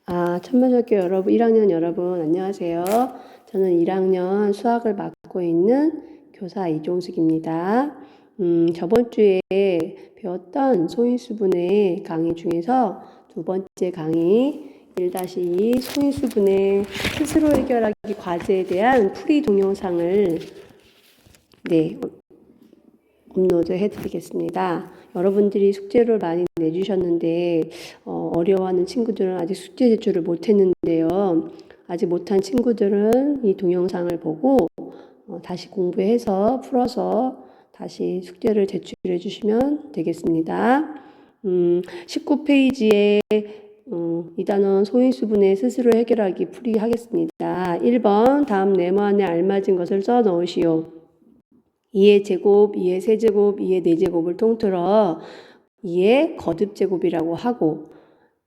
천문학교 여러분, 1학년 여러분, 안녕하세요. 저는 1학년 수학을 맡고 있는 교사 이종숙입니다. 저번 주에 배웠던 소인수분해 강의 중에서 두 번째 강의 1-2 소인수분해 스스로 해결하기 과제에 대한 풀이 동영상을 업로드 해드리겠습니다. 여러분들이 숙제를 많이 내주셨는데 어려워하는 친구들은 아직 숙제 제출을 못했는데요. 아직 못한 친구들은 이 동영상을 보고 다시 공부해서 풀어서 다시 숙제를 제출해 주시면 되겠습니다. 19페이지에 이 단원 소인수분해 스스로 해결하기 풀이 하겠습니다. 1번 다음 네모안에 알맞은 것을 써 넣으시오. 2의 제곱, 2의 세제곱, 2의 4제곱을 통틀어 2의 거듭제곱이라고 하고,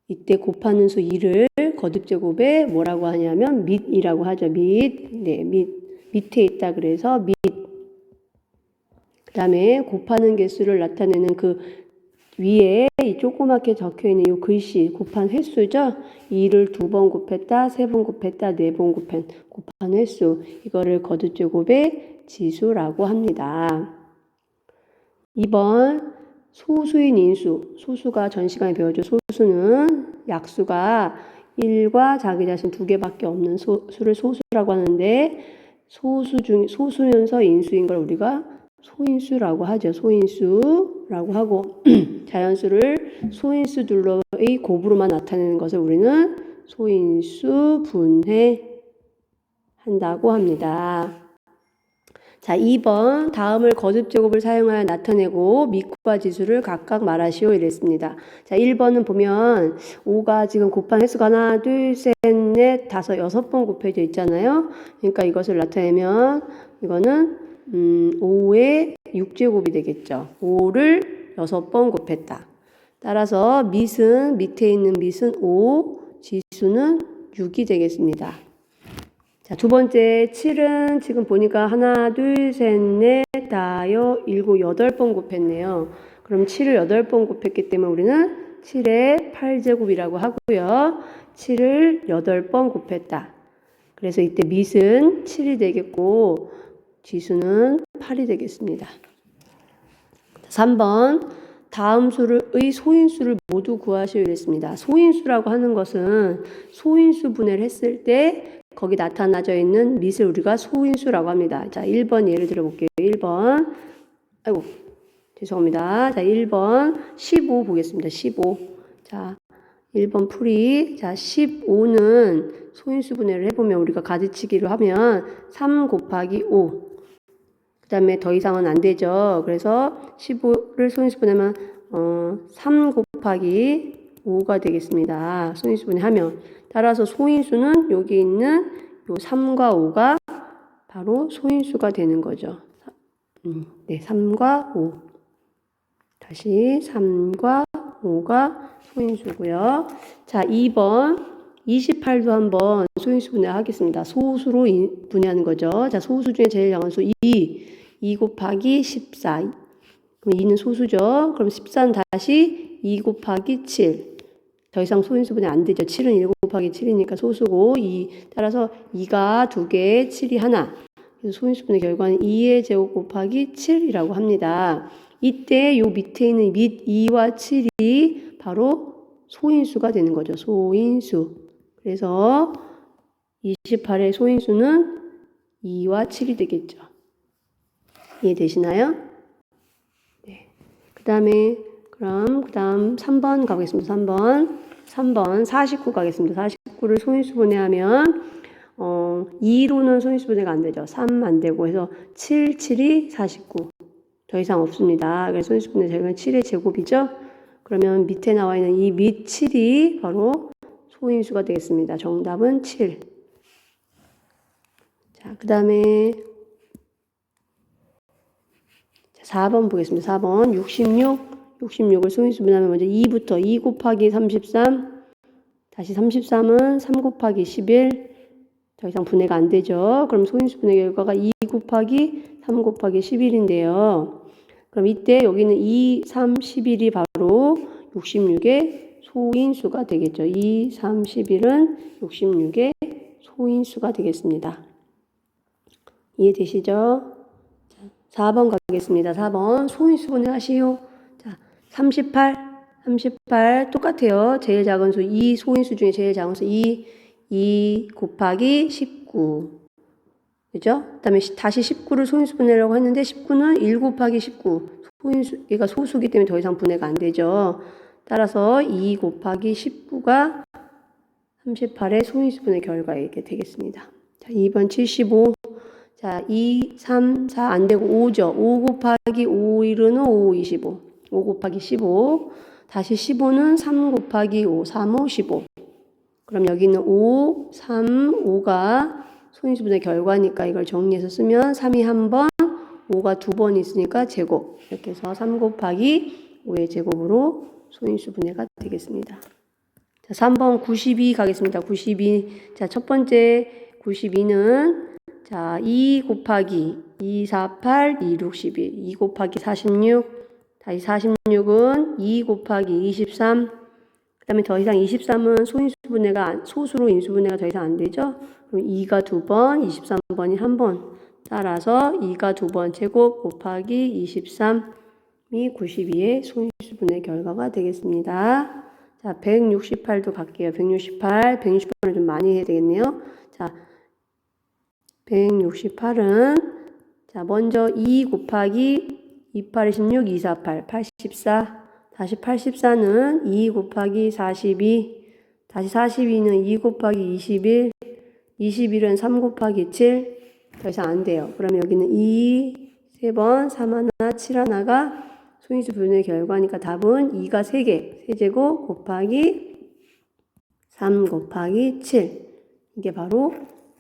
이때 곱하는 수 2를 거듭제곱에 뭐라고 하냐면 밑이라고 하죠. 밑에 있다 그래서 밑. 그 다음에 곱하는 개수를 나타내는 그 위에 이 조그맣게 적혀있는 이 글씨 곱한 횟수죠. 2를 2번 곱했다, 3번 곱했다, 4번 곱한 횟수, 이거를 거듭제곱의 지수라고 합니다. 2번 소수인 인수. 소수가 전 시간에 배웠죠. 소수는 약수가 1과 자기 자신 2개밖에 없는 수를 소수라고 하는데, 소수면서 인수인 걸 우리가 소인수라고 하죠. 소인수라고 하고 자연수를 소인수들로의 곱으로만 나타내는 것을 우리는 소인수 분해한다고 합니다. 자, 2번 다음을 거듭제곱을 사용하여 나타내고 밑과 지수를 각각 말하시오 이랬습니다. 자, 1번은 보면 5가 지금 곱한 횟수가 하나, 둘, 셋, 넷, 다섯, 6번 곱해져 있잖아요. 그러니까 이것을 나타내면 이거는 5의 6제곱이 되겠죠. 5를 6번 곱했다. 따라서 밑에 있는 밑은 5, 지수는 6이 되겠습니다. 자, 두 번째 7은 지금 보니까 하나, 둘, 셋, 넷, 다섯, 일곱, 8번 곱했네요. 그럼 7을 8번 곱했기 때문에 우리는 7의 8제곱이라고 하고요. 7을 8번 곱했다. 그래서 이때 밑은 7이 되겠고 지수는 8이 되겠습니다. 3번 다음 수의 소인수를 모두 구하시오 이랬습니다. 소인수라고 하는 것은 소인수 분해를 했을 때 거기 나타나져 있는 밑을 우리가 소인수라고 합니다. 자, 1번 예를 들어 볼게요. 1번 죄송합니다. 자, 1번 15 보겠습니다. 15. 자, 1번 풀이. 자, 15는 소인수 분해를 해보면 우리가 가지치기로 하면 3 곱하기 5. 그 다음에 더 이상은 안 되죠. 그래서 15를 소인수 분해하면 3 곱하기 5가 되겠습니다. 소인수 분해하면. 따라서 소인수는 여기 있는 요 3과 5가 바로 소인수가 되는 거죠. 3과 5. 다시 3과 5가 소인수고요. 자, 2번 28도 한번 소인수 분해하겠습니다. 소수로 분해하는 거죠. 자, 소수 중에 제일 작은 수 2 곱하기 14. 그럼 2는 소수죠. 그럼 14는 다시 2 곱하기 7. 더 이상 소인수 분해 안 되죠. 7은 1 곱하기 7이니까 소수고, 따라서 2가 2개, 7이 하나. 그래서 소인수 분해 결과는 2의 제곱 곱하기 7이라고 합니다. 이때 요 밑에 있는 밑 2와 7이 바로 소인수가 되는 거죠. 소인수. 그래서 28의 소인수는 2와 7이 되겠죠. 이해되시나요? 네. 그 다음 3번 가보겠습니다. 3번 49 가겠습니다. 49를 소인수 분해하면 2로는 소인수 분해가 안 되죠. 3 안 되고 해서 7, 7이 49. 더 이상 없습니다. 그래서 소인수 분해 되면 7의 제곱이죠. 그러면 밑에 나와 있는 이 밑 7이 바로 소인수가 되겠습니다. 정답은 7. 자, 그 다음에 4번 보겠습니다. 4번 66을 소인수 분해하면 먼저 2부터 2 곱하기 33, 다시 33은 3 곱하기 11, 더 이상 분해가 안 되죠. 그럼 소인수 분해 결과가 2 곱하기 3 곱하기 11인데요. 그럼 이때 여기는 2, 3, 11이 바로 66의 소인수가 되겠죠. 2, 3, 11은 66의 소인수가 되겠습니다. 이해되시죠? 4번 가겠습니다. 4번 소인수분해 하시오. 자, 38 똑같아요. 제일 작은 수 2 소인수 중에 제일 작은 수 2 곱하기 19. 그죠? 그다음에 다시 19를 소인수 분해라고 했는데 19는 1 곱하기 19. 소인수 얘가 소수기 때문에 더 이상 분해가 안 되죠. 따라서 2 곱하기 19가 38의 소인수 분해 결과 이렇게 되겠습니다. 자, 2번 75. 자, 2, 3, 4 안 되고 5죠. 5 곱하기 5, 1은 5, 25. 5 곱하기 15. 다시 15는 3 곱하기 5, 3, 5, 15. 그럼 여기는 5, 3, 5가 소인수분해 결과니까 이걸 정리해서 쓰면 3이 한 번, 5가 두 번 있으니까 제곱. 이렇게 해서 3 곱하기 5의 제곱으로 소인수분해가 되겠습니다. 자, 3번 92 가겠습니다. 92. 자, 첫 번째 92는 자, 2 곱하기 2, 4, 8, 2, 6, 12. 2 곱하기 46. 다시 46은 2 곱하기 23. 그 다음에 더 이상 23은 소인수분해가, 소수로 인수분해가 더 이상 안 되죠? 그럼 2가 두 번, 23번이 한 번. 따라서 2가 두 번 제곱 곱하기 23이 92의 소인수분해 결과가 되겠습니다. 자, 168도 갈게요. 168을 좀 많이 해야 되겠네요. 자, 168은 자, 먼저 2 곱하기 28, 26, 2, 4, 8, 84. 다시 84는 2 곱하기 42. 다시 42는 2 곱하기 21. 21은 3 곱하기 7. 더 이상 안 돼요. 그러면 여기는 2, 3번, 3 하나, 7 하나가 소인수 분해 결과니까 답은 2가 3개. 세제곱 곱하기 3 곱하기 7. 이게 바로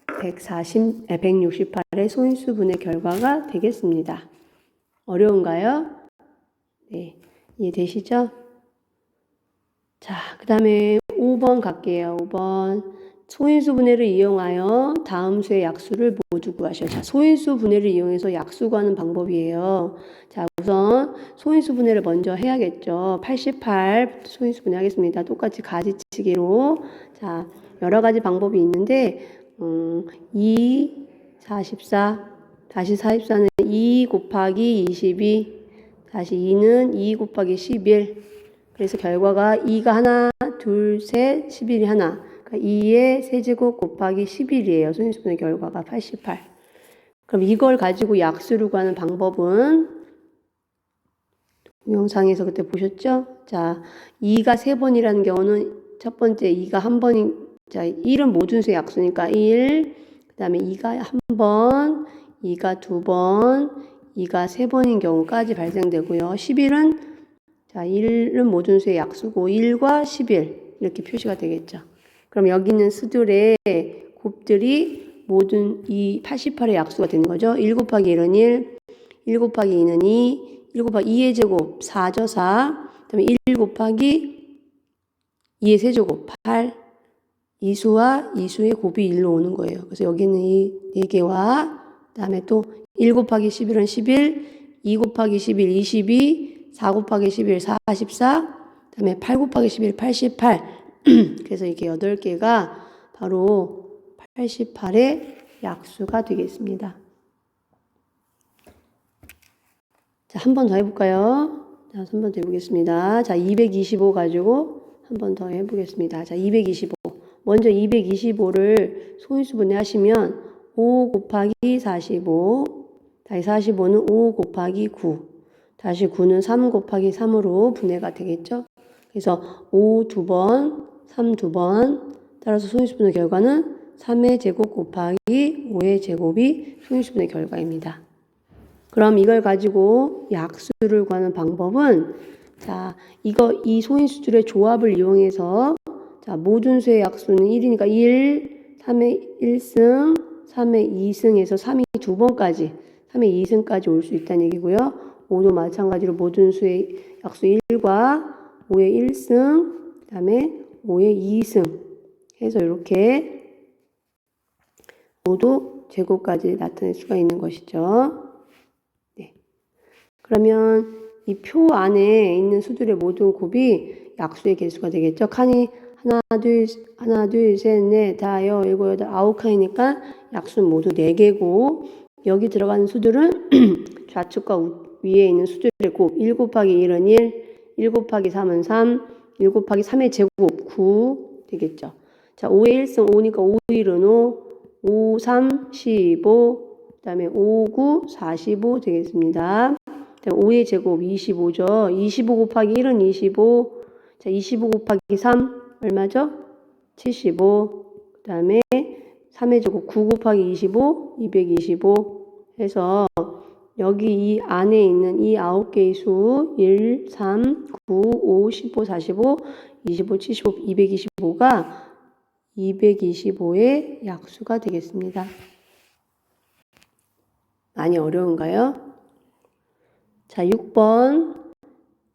168의 소인수 분해 결과가 되겠습니다. 어려운가요? 네, 이해되시죠? 자, 그 다음에 5번 갈게요. 5번. 소인수 분해를 이용하여 다음 수의 약수를 모두 구하시오. 자, 소인수 분해를 이용해서 약수 구하는 방법이에요. 자, 우선 소인수 분해를 먼저 해야겠죠. 88 소인수 분해 하겠습니다. 똑같이 가지치기로. 자, 여러 가지 방법이 있는데 2, 44, 다시 44는 2 곱하기 22, 다시 2는 2 곱하기 11. 그래서 결과가 2가 하나, 둘, 셋, 11이 하나. 그러니까 2의 세제곱 곱하기 11이에요. 소인수분해 결과가 88. 그럼 이걸 가지고 약수를 구하는 방법은 동영상에서 그때 보셨죠? 자, 2가 3번이라는 경우는 첫 번째 2가 한 번인, 자, 1은 모든 수의 약수니까 1, 그 다음에 2가 한 번, 2가 두 번, 2가 3번인 경우까지 발생되고요. 11은 자, 1은 모든 수의 약수고 1과 11 이렇게 표시가 되겠죠. 그럼 여기 있는 수들의 곱들이 모든 이 88의 약수가 되는 거죠. 1 곱하기 1은 1, 1 곱하기 2는 2, 1 곱하기 2의 제곱 4죠. 4. 그 다음에 1 곱하기 2의 세제곱 8. 이수와 이수의 곱이 1로 오는 거예요. 그래서 여기는 이 4개와 그 다음에 또 1 곱하기 11은 11, 2 곱하기 11 22, 4 곱하기 11 44, 그 다음에 8 곱하기 11 88. 그래서 이게 8개가 바로 88의 약수가 되겠습니다. 자, 한 번 더 해볼까요? 자, 한 번 더 해보겠습니다. 자, 225 가지고 한 번 더 해보겠습니다. 자, 225. 먼저 225를 소인수 분해하시면 5 곱하기 45, 다시 45는 5 곱하기 9, 다시 9는 3 곱하기 3으로 분해가 되겠죠? 그래서 5 두 번, 3 두 번, 따라서 소인수 분해 결과는 3의 제곱 곱하기 5의 제곱이 소인수 분해 결과입니다. 그럼 이걸 가지고 약수를 구하는 방법은 자, 이 소인수들의 조합을 이용해서 자, 모든 수의 약수는 1이니까 1, 3의 1승, 3의 2승에서 3이 두 번까지, 3의 2승까지 올 수 있다는 얘기고요. 5도 마찬가지로 모든 수의 약수 1과 5의 1승, 그 다음에 5의 2승 해서 이렇게 5도 제곱까지 나타낼 수가 있는 것이죠. 네. 그러면 이 표 안에 있는 수들의 모든 곱이 약수의 개수가 되겠죠. 칸이 하나, 둘, 셋, 넷, 다, 여, 일곱, 여덟, 아홉 칸이니까 약수는 모두 4개고 여기 들어가는 수들은 좌측과 위에 있는 수들의 곱 1 곱하기 1은 1 곱하기 3은 3, 1 곱하기 3의 제곱 9 되겠죠. 자, 5의 1승 5니까 5, 1은 5, 5, 3, 15, 그 다음에 5, 9, 45 되겠습니다. 5의 제곱 25죠. 25 곱하기 1은 25. 자, 25 곱하기 3 얼마죠? 75. 그 다음에 3의 제곱 9 곱하기 25, 225 해서 여기 이 안에 있는 이 9개의 수 1, 3, 9, 5, 15, 45, 25, 75, 225가 225의 약수가 되겠습니다. 많이 어려운가요? 자, 6번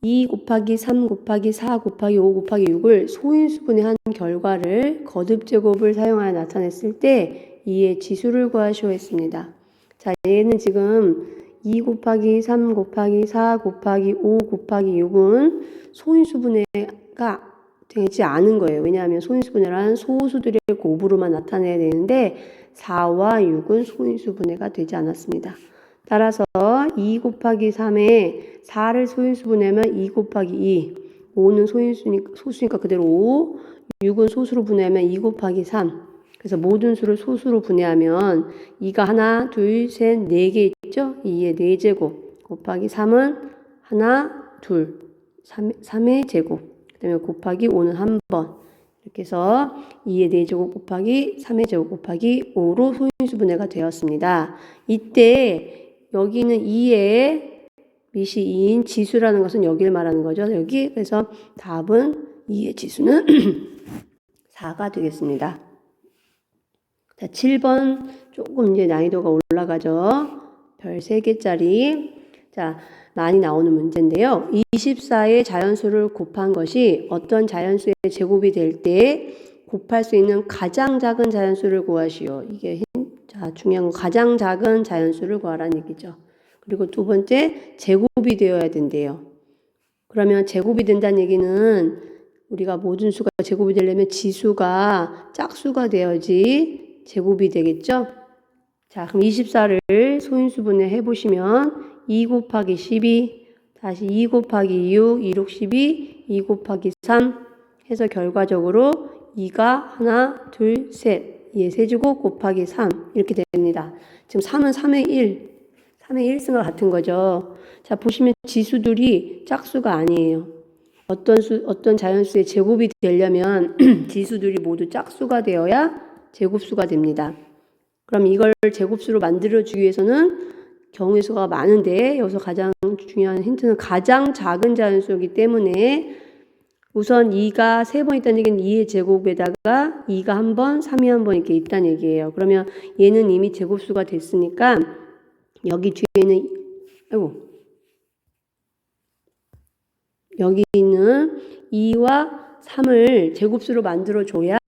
2 곱하기 3 곱하기 4 곱하기 5 곱하기 6을 소인수분해 한 결과를 거듭제곱을 사용하여 나타냈을 때 이의 지수를 구하시오 했습니다. 자, 얘는 지금 2 곱하기 3 곱하기 4 곱하기 5 곱하기 6은 소인수분해가 되지 않은 거예요. 왜냐하면 소인수분해란 소수들의 곱으로만 나타내야 되는데 4와 6은 소인수분해가 되지 않았습니다. 따라서 2 곱하기 3에 4를 소인수분해하면 2 곱하기 2, 5는 소수니까 그대로 5, 6은 소수로 분해하면 2 곱하기 3. 그래서 모든 수를 소수로 분해하면 2가 하나, 둘, 셋, 4개 있죠? 2의 4제곱 곱하기 3은 하나, 둘, 3의 제곱 그 다음에 곱하기 5는 한 번 이렇게 해서 2의 4제곱 곱하기 3의 제곱 곱하기 5로 소인수분해가 되었습니다. 이때 여기는 2의 밑이 2인 지수라는 것은 여기를 말하는 거죠. 여기 그래서 답은 2의 지수는 4가 되겠습니다. 자, 7번 조금 이제 난이도가 올라가죠. 별 3개짜리. 자, 많이 나오는 문제인데요. 24의 자연수를 곱한 것이 어떤 자연수의 제곱이 될 때 곱할 수 있는 가장 작은 자연수를 구하시오. 이게 자, 중요한 건 가장 작은 자연수를 구하라는 얘기죠. 그리고 두 번째, 제곱이 되어야 된대요. 그러면 제곱이 된다는 얘기는 우리가 모든 수가 제곱이 되려면 지수가 짝수가 되어야지 제곱이 되겠죠? 자, 그럼 24를 소인수분해 해보시면 2 곱하기 12, 다시 2 곱하기 6, 2, 6, 12, 2 곱하기 3 해서 결과적으로 2가 하나, 둘, 셋, 2의 세제곱 곱하기 3 이렇게 됩니다. 지금 3은 3의 1, 3의 1승과 같은 거죠. 자, 보시면 지수들이 짝수가 아니에요. 어떤 자연수의 제곱이 되려면 지수들이 모두 짝수가 되어야 제곱수가 됩니다. 그럼 이걸 제곱수로 만들어주기 위해서는 경우의 수가 많은데 여기서 가장 중요한 힌트는 가장 작은 자연수이기 때문에 우선 2가 3번 있다는 얘기는 2의 제곱에다가 2가 한 번, 3이 한 번 이렇게 있다는 얘기예요. 그러면 얘는 이미 제곱수가 됐으니까 여기 뒤에는 여기 있는 2와 3을 제곱수로 만들어줘야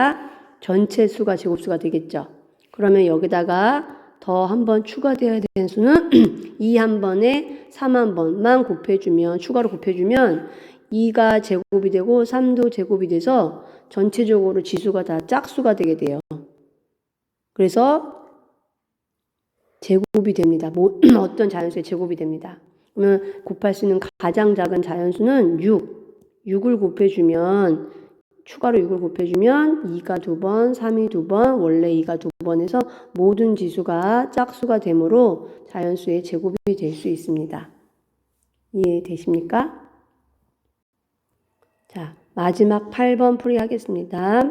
전체 수가 제곱수가 되겠죠. 그러면 여기다가 더 한 번 추가되어야 되는 수는 2 한 번에 3 한 번만 곱해주면 추가로 곱해주면 2가 제곱이 되고 3도 제곱이 돼서 전체적으로 지수가 다 짝수가 되게 돼요. 그래서 제곱이 됩니다. 어떤 자연수의 제곱이 됩니다. 그러면 곱할 수 있는 가장 작은 자연수는 6을 곱해주면 추가로 6을 곱해주면 2가 2번, 3이 2번, 원래 2가 2번 해서 모든 지수가 짝수가 되므로 자연수의 제곱이 될 수 있습니다. 이해되십니까? 자, 마지막 8번 풀이하겠습니다.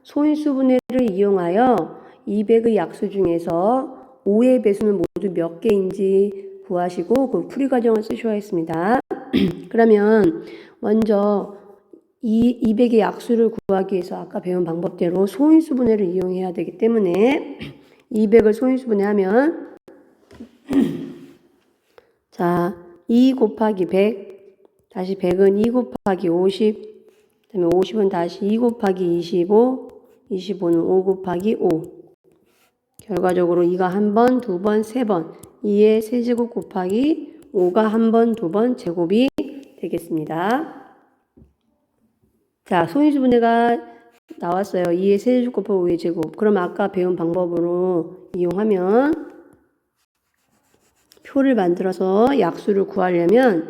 소인수분해를 이용하여 200의 약수 중에서 5의 배수는 모두 몇 개인지 구하시고 그 풀이 과정을 쓰셔야 했습니다. 그러면 먼저 이 200의 약수를 구하기 위해서 아까 배운 방법대로 소인수분해를 이용해야 되기 때문에 200을 소인수분해하면 자, 2 곱하기 100 다시 100은 2 곱하기 50 그다음에 50은 다시 2 곱하기 25 25는 5 곱하기 5 결과적으로 2가 한 번, 2번, 3번 2의 세제곱 곱하기 5가 한 번, 2번 제곱이 되겠습니다. 자, 소인수분해가 나왔어요. 2의 세제곱 곱하기 5의 제곱. 그럼 아까 배운 방법으로 이용하면 표를 만들어서 약수를 구하려면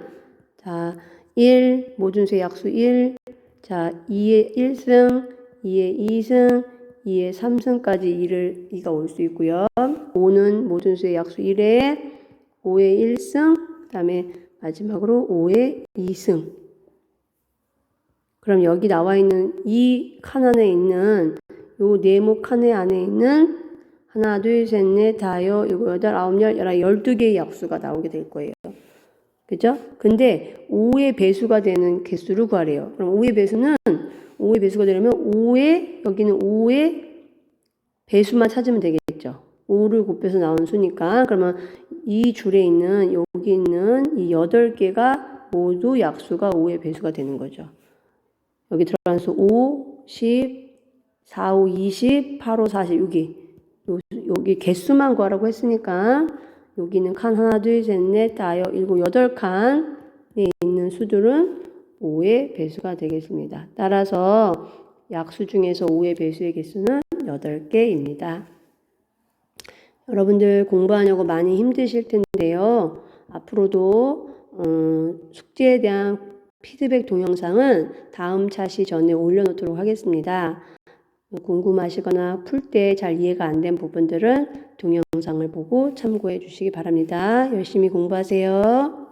자, 1, 모든수의 약수 1, 자, 2의 1승, 2의 2승, 2의 3승까지 2가 올 수 있고요. 5는 모든수의 약수 1에 5의 1승, 그 다음에 마지막으로 5의 2승. 그럼 여기 나와 있는 이 칸 안에 있는 요 네모 칸에 안에 있는 하나, 둘, 셋, 넷, 다섯, 일곱, 여덟, 아홉, 열, 12개의 약수가 나오게 될 거예요. 그죠? 근데 5의 배수가 되는 개수를 구하래요. 그럼 5의 배수가 되려면 여기는 5의 배수만 찾으면 되겠죠. 5를 곱해서 나온 수니까. 그러면 이 줄에 있는, 여기 있는 이 8개가 모두 약수가 5의 배수가 되는 거죠. 여기 들어간 수 5, 10, 4, 5, 20, 8, 5, 40, 여기 개수만 구하라고 했으니까 여기는 칸 하나, 둘, 셋, 넷, 다섯, 일곱, 8칸에 있는 수들은 5의 배수가 되겠습니다. 따라서 약수 중에서 5의 배수의 개수는 8개입니다. 여러분들 공부하려고 많이 힘드실 텐데요. 앞으로도 숙제에 대한 피드백 동영상은 다음 차시 전에 올려놓도록 하겠습니다. 궁금하시거나 풀 때 잘 이해가 안 된 부분들은 동영상을 보고 참고해 주시기 바랍니다. 열심히 공부하세요.